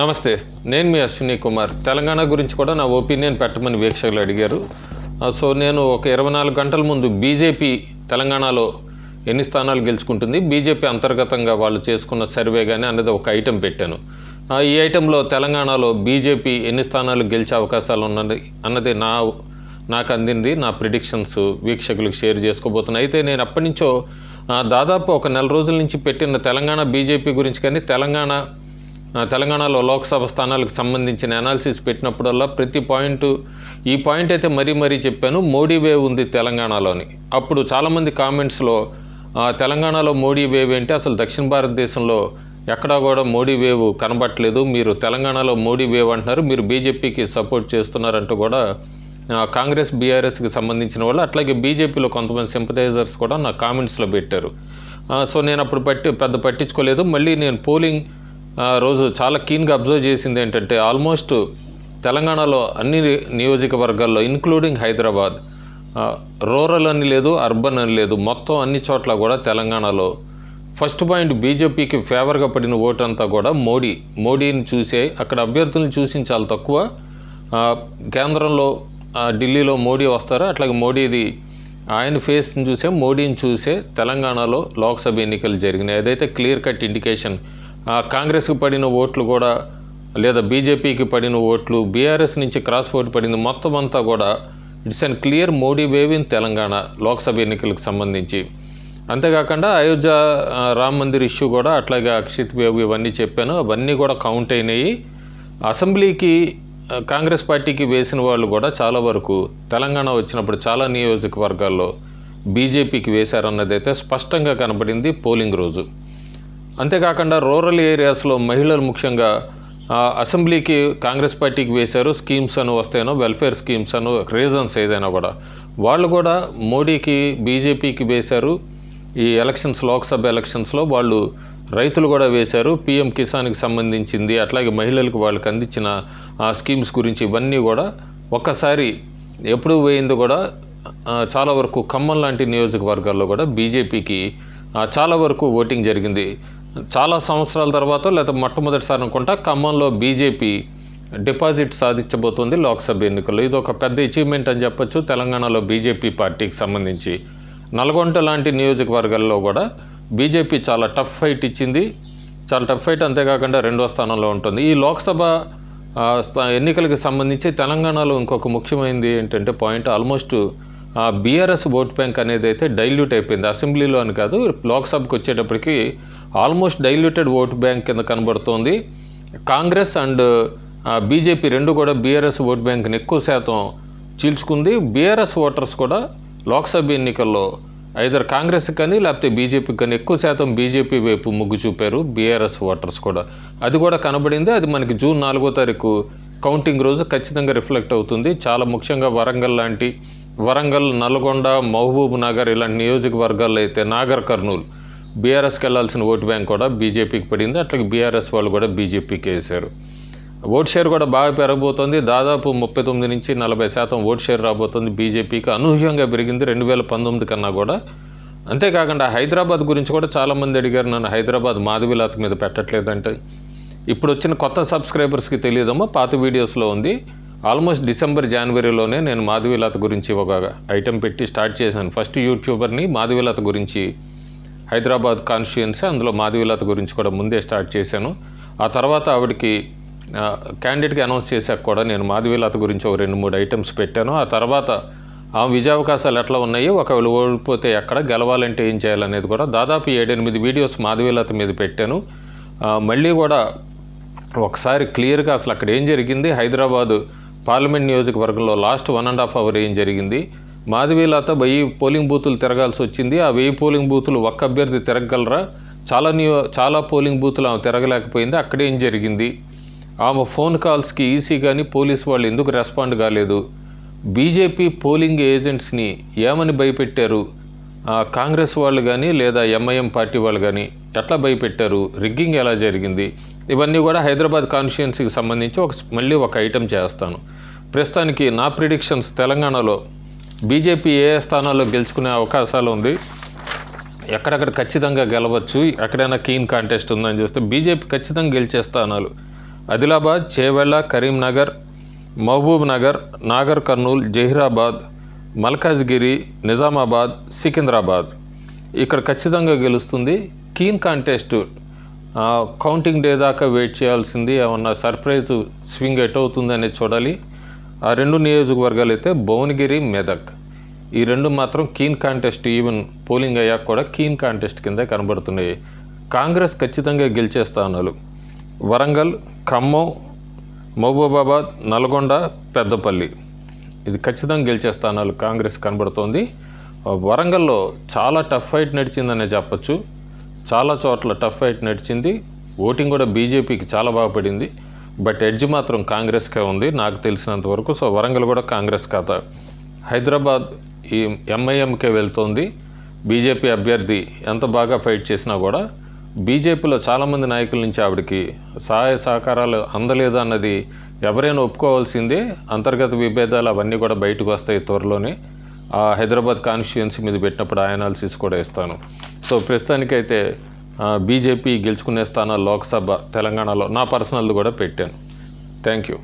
నమస్తే, నేను మీ అశ్విని కుమార్. తెలంగాణ గురించి కూడా నా ఒపీనియన్ పెట్టమని వీక్షకులు అడిగారు. సో నేను ఒక 24 గంటల ముందు బీజేపీ తెలంగాణలో ఎన్ని స్థానాలు గెలుచుకుంటుంది, బీజేపీ అంతర్గతంగా వాళ్ళు చేసుకున్న సర్వే కానీ అన్నది ఒక ఐటెం పెట్టాను. ఈ ఐటెంలో తెలంగాణలో బీజేపీ ఎన్ని స్థానాలు గెలిచే అవకాశాలు ఉన్నది అన్నది నాకు అందింది. నా ప్రిడిక్షన్స్ వీక్షకులకు షేర్ చేసుకోబోతున్నాను. అయితే నేను అప్పటి నుంచో దాదాపు ఒక నెల రోజుల నుంచి పెట్టిన తెలంగాణ బీజేపీ గురించి కానీ తెలంగాణలో లోక్సభ స్థానాలకు సంబంధించిన అనాలిసిస్ పెట్టినప్పుడల్లా ప్రతి ఈ పాయింట్ అయితే మరీ చెప్పాను. మోడీ వేవ్ ఉంది తెలంగాణలోని. అప్పుడు చాలామంది కామెంట్స్లో తెలంగాణలో మోడీ వేవ్ ఏంటి, అసలు దక్షిణ భారతదేశంలో ఎక్కడా కూడా మోడీ వేవ్ కనబట్టలేదు, మీరు తెలంగాణలో మోడీ వేవ్ అంటున్నారు, మీరు బీజేపీకి సపోర్ట్ చేస్తున్నారంటూ కూడా కాంగ్రెస్ బీఆర్ఎస్కి సంబంధించిన వాళ్ళు, అట్లాగే బీజేపీలో కొంతమంది సింపథైజర్స్ కూడా నా కామెంట్స్లో పెట్టారు. సో నేను అప్పుడు పెద్ద పట్టించుకోలేదు. మళ్ళీ నేను పోలింగ్ రోజు చాలా కీన్గా అబ్జర్వ్ చేసింది ఏంటంటే, ఆల్మోస్ట్ తెలంగాణలో అన్ని నియోజకవర్గాల్లో ఇంక్లూడింగ్ హైదరాబాద్, రూరల్ అని లేదు, అర్బన్ అని లేదు, మొత్తం అన్ని చోట్ల కూడా తెలంగాణలో ఫస్ట్ పాయింట్ బీజేపీకి ఫేవర్గా పడిన ఓటు అంతా కూడా మోడీని చూసే, అక్కడ అభ్యర్థులను చూసి చాలా తక్కువ. కేంద్రంలో ఢిల్లీలో మోడీ వస్తారు, అట్లాగే మోడీది ఆయన ఫేస్ని చూసే, మోడీని చూసే తెలంగాణలో లోక్సభ ఎన్నికలు జరిగినాయి. అదైతే క్లియర్ కట్ ఇండికేషన్. కాంగ్రెస్కి పడిన ఓట్లు కూడా లేదా బీజేపీకి పడిన ఓట్లు, బీఆర్ఎస్ నుంచి క్రాస్ ఓటు పడింది, మొత్తం అంతా కూడా it's and clear Modi wave in Telangana Lok Sabha ఎన్నికలకు సంబంధించి. అంతేకాకుండా అయోధ్య రామ్ మందిర్ ఇష్యూ కూడా, అట్లాగే అక్షిత్ వేవ్, ఇవన్నీ చెప్పాను, అవన్నీ కూడా కౌంట్ అయినాయి. అసెంబ్లీకి కాంగ్రెస్ పార్టీకి వేసిన వాళ్ళు కూడా చాలా వరకు తెలంగాణ వచ్చినప్పుడు చాలా నియోజకవర్గాల్లో బీజేపీకి వేశారన్నది అయితే స్పష్టంగా కనబడింది పోలింగ్ రోజు. అంతేకాకుండా రూరల్ ఏరియాస్లో మహిళలు ముఖ్యంగా అసెంబ్లీకి కాంగ్రెస్ పార్టీకి వేశారు. స్కీమ్స్ అని వస్తాయనో, వెల్ఫేర్ స్కీమ్స్ అనో, రీజన్స్ ఏదైనా కూడా వాళ్ళు కూడా మోడీకి బీజేపీకి వేశారు. ఈ ఎలక్షన్స్, లోక్సభ ఎలక్షన్స్లో వాళ్ళు రైతులు కూడా వేశారు. పీఎం కిసాన్కి సంబంధించింది, అట్లాగే మహిళలకు వాళ్ళకి అందించిన స్కీమ్స్ గురించి ఇవన్నీ కూడా ఒక్కసారి ఎప్పుడు వేయింది కూడా చాలా వరకు ఖమ్మం లాంటి నియోజకవర్గాల్లో కూడా బీజేపీకి చాలా వరకు ఓటింగ్ జరిగింది. చాలా సంవత్సరాల తర్వాత, లేదా మొట్టమొదటిసారి అనుకుంటా, ఖమ్మంలో బీజేపీ డిపాజిట్ సాధించబోతుంది లోక్సభ ఎన్నికల్లో. ఇది ఒక పెద్ద అచీవ్మెంట్ అని చెప్పొచ్చు తెలంగాణలో బీజేపీ పార్టీకి సంబంధించి. నల్గొండ లాంటి నియోజకవర్గాల్లో కూడా బీజేపీ చాలా టఫ్ ఫైట్ ఇచ్చింది. చాలా టఫ్ ఫైట్. అంతేకాకుండా 2వ స్థానంలో ఉంటుంది. ఈ లోక్సభ ఎన్నికలకు సంబంధించి తెలంగాణలో ఇంకొక ముఖ్యమైనది ఏంటంటే point, almost BRS vote bank అనేది అయితే డైల్యూట్ అయిపోయింది. అసెంబ్లీలో అని కాదు, లోక్సభకు వచ్చేటప్పటికి ఆల్మోస్ట్ డైల్యూటెడ్ ఓట్ బ్యాంక్ కింద కనబడుతోంది. కాంగ్రెస్ అండ్ బీజేపీ రెండు కూడా బీఆర్ఎస్ ఓట్ బ్యాంక్ని ఎక్కువ శాతం చీల్చుకుంది. బీఆర్ఎస్ ఓటర్స్ కూడా లోక్సభ ఎన్నికల్లో ఐదర్ కాంగ్రెస్ కానీ లేకపోతే బీజేపీకి కానీ ఎక్కువ శాతం బీజేపీ వైపు మొగ్గు చూపారు బీఆర్ఎస్ ఓటర్స్ కూడా. అది కూడా కనబడింది. అది మనకి జూన్ 4వ తారీఖు కౌంటింగ్ రోజు ఖచ్చితంగా రిఫ్లెక్ట్ అవుతుంది. చాలా ముఖ్యంగా వరంగల్, నల్గొండ, మహబూబ్ నగర్ ఇలాంటి నియోజకవర్గాల్లో అయితే నాగర్ కర్నూలు బీఆర్ఎస్కి వెళ్లాల్సిన ఓటు బ్యాంక్ కూడా బీజేపీకి పడింది. అట్లాగే బీఆర్ఎస్ వాళ్ళు కూడా బీజేపీకి వేశారు. ఓట్ షేర్ కూడా బాగా పెరగబోతోంది. దాదాపు 39 నుంచి 40% ఓట్ షేర్ రాబోతుంది బీజేపీకి. అనూహ్యంగా పెరిగింది 2019 కన్నా కూడా. అంతేకాకుండా హైదరాబాద్ గురించి కూడా చాలామంది అడిగారు నన్ను, హైదరాబాద్ మాధవీలత మీద పెట్టట్లేదంటే. ఇప్పుడు వచ్చిన కొత్త సబ్స్క్రైబర్స్కి తెలియదమ్మా, పాత వీడియోస్లో ఉంది. ఆల్మోస్ట్ డిసెంబర్, జనవరిలోనే నేను మాధవీలత గురించి ఒక ఐటెం పెట్టి స్టార్ట్ చేశాను. ఫస్ట్ యూట్యూబర్ని మాధవీలత గురించి, హైదరాబాద్ కాన్స్టిట్యుయెన్సీ, అందులో మాధవీలత గురించి కూడా ముందే స్టార్ట్ చేశాను. ఆ తర్వాత ఆవిడకి క్యాండిడేట్కి అనౌన్స్ చేశాక కూడా నేను మాధవీలత గురించి ఒక 2-3 ఐటమ్స్ పెట్టాను. ఆ తర్వాత ఆ విజయావకాశాలు ఎట్లా ఉన్నాయి, ఒకవేళ ఓడిపోతే ఎక్కడ, గెలవాలంటే ఏం చేయాలనేది కూడా దాదాపు 7-8 వీడియోస్ మాధవీలత మీద పెట్టాను. మళ్ళీ కూడా ఒకసారి క్లియర్గా అసలు అక్కడ ఏం జరిగింది, హైదరాబాదు పార్లమెంట్ నియోజకవర్గంలో లాస్ట్ 1.5 అవర్ ఏం జరిగింది, మాధవీలత 1000 పోలింగ్ బూతులు తిరగాల్సి వచ్చింది. ఆ 1000 పోలింగ్ బూతులు ఒక్క అభ్యర్థి తిరగలరా, చాలా పోలింగ్ బూతులు ఆమె తిరగలేకపోయింది. అక్కడేం జరిగింది, ఆమె ఫోన్ కాల్స్కి ఈసీ కానీ పోలీసు వాళ్ళు ఎందుకు రెస్పాండ్ కాలేదు, బీజేపీ పోలింగ్ ఏజెంట్స్ని ఏమని భయపెట్టారు, కాంగ్రెస్ వాళ్ళు కానీ లేదా ఎంఐఎం పార్టీ వాళ్ళు కానీ ఎట్లా భయపెట్టారు, రిగ్గింగ్ ఎలా జరిగింది, ఇవన్నీ కూడా హైదరాబాద్ కాన్స్టిట్యుయెన్సీకి సంబంధించి మళ్ళీ ఒక ఐటెం చేస్తాను. ప్రస్తుతానికి నా ప్రిడిక్షన్స్, తెలంగాణలో బీజేపీ ఏ స్థానాల్లో గెలుచుకునే అవకాశాలు ఉంది, ఎక్కడెక్కడ ఖచ్చితంగా గెలవచ్చు, ఎక్కడైనా కీన్ కాంటెస్ట్ ఉందని చూస్తే బీజేపీ ఖచ్చితంగా గెలిచే స్థానాలు ఆదిలాబాద్, చేవెళ్ళ, కరీంనగర్, మహబూబ్ నగర్, నాగర్ కర్నూల్, జహీరాబాద్, మల్కాజ్గిరి, నిజామాబాద్, సికింద్రాబాద్ ఇక్కడ ఖచ్చితంగా గెలుస్తుంది. కీన్ కాంటెస్ట్, కౌంటింగ్ డే దాకా వెయిట్ చేయాల్సింది. ఏమన్నా సర్ప్రైజ్ స్వింగ్ ఎట్ అవుతుంది అనేది చూడాలి. ఆ 2 నియోజకవర్గాలు అయితే భువనగిరి, మెదక్ ఈ 2 మాత్రం కీన్ కాంటెస్ట్. ఈవెన్ పోలింగ్ అయ్యాక కూడా కీన్ కాంటెస్ట్ కింద కనబడుతున్నాయి. కాంగ్రెస్ ఖచ్చితంగా గెలిచే స్థానాలు వరంగల్, ఖమ్మం, మహబూబాబాద్, నల్గొండ, పెద్దపల్లి ఇది ఖచ్చితంగా గెలిచే స్థానాలు కాంగ్రెస్ కనబడుతోంది. వరంగల్లో చాలా టఫ్ ఫైట్ నడిచిందనే చెప్పచ్చు. చాలా చోట్ల టఫ్ ఫైట్ నడిచింది. ఓటింగ్ కూడా బీజేపీకి చాలా బాగా పడింది. బట్ ఎడ్జ్ మాత్రం కాంగ్రెస్కే ఉంది నాకు తెలిసినంత వరకు. సో వరంగల్ కూడా కాంగ్రెస్ ఖాతా. హైదరాబాద్ ఈ ఎంఐఎంకే వెళ్తోంది. బీజేపీ అభ్యర్థి ఎంత బాగా ఫైట్ చేసినా కూడా బీజేపీలో చాలామంది నాయకుల నుంచి ఆవిడకి సహాయ సహకారాలు అందలేదు అన్నది ఎవరైనా ఒప్పుకోవాల్సిందే. అంతర్గత విభేదాలు అవన్నీ కూడా బయటకు వస్తాయి త్వరలోనే. ఆ హైదరాబాద్ కాన్స్టిట్యుయెన్సీ మీద పెట్టినప్పుడు ఆ అనాలిసిస్ కూడా ఇస్తాను. సో ప్రస్తుతానికైతే బీజేపీ గెలుచుకునే స్థానాలు లోక్సభ తెలంగాణలో నా పర్సనల్ది కూడా పెట్టాను. Thank you.